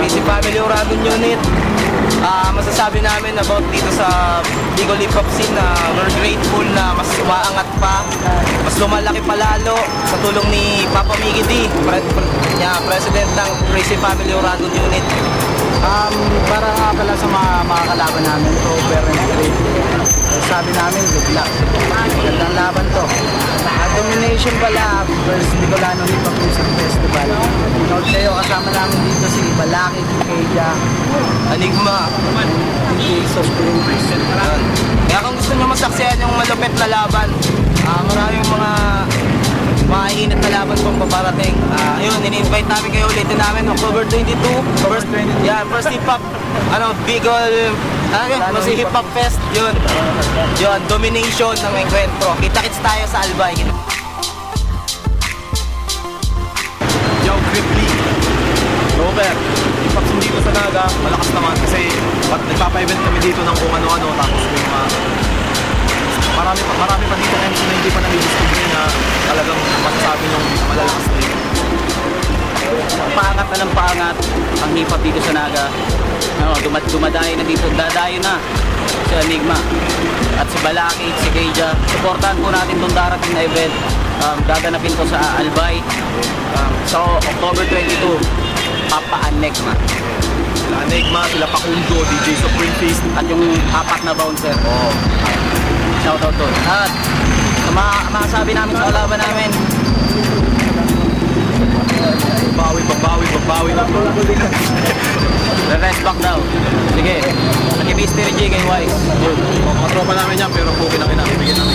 Crazy Family Uragon Unit. Masasabi namin about dito sa Bicol Hip Hop scene na we're grateful na mas umaangat pa, mas lumalaki pa lalo sa tulong ni Papa Mickey D, President ng Crazy Family Uragon Unit. Para nga pala sa mga kalaban namin, to very great. Sabi namin, good luck. Magandang laban to. Domination pala, first Bicolano Hip Hop Music Festival. Note kayo, kasama namin dito si Balaki, Keja, Enigma. DJ Supreme. Kaya kung gusto nyo masaksihan yung malupit na laban, maraming mga mainit na laban pong paparating. Yun, in-invite namin kayo ulitin namin October 22. First hip hop, Bicol, Hip Hop Fest. Yun, domination ng enkwentro. Kita-kits tayo sa Albay. Yo, Cripply, Robert, hip hop scene dito sa Naga, malakas naman kasi nagpapa-event kami dito ng kung ano-ano, tapos yung marami pa dito MC na hindi pa nami-discover na talagang masasabi nung malalakas na yun. Paangat na ng paangat ang hip hop dito sa Naga. Dumadayo na dito, dadayo na si Enigma at si Balaki, si Keja. Supportahan po natin itong darating na event. Gaganapin ko sa Albay. So October 22, Papa Enigma. Sila Enigma, sila Pakundo, DJ Supreme Feast. At yung apat na bouncer. Shoutout doon. At masasabi namin sa kalaban namin, Babawi na to. the rest back daw. Sige, nag-mystery G kay Wise. Mga tropa namin yan pero pukin ang ina, ibigyan namin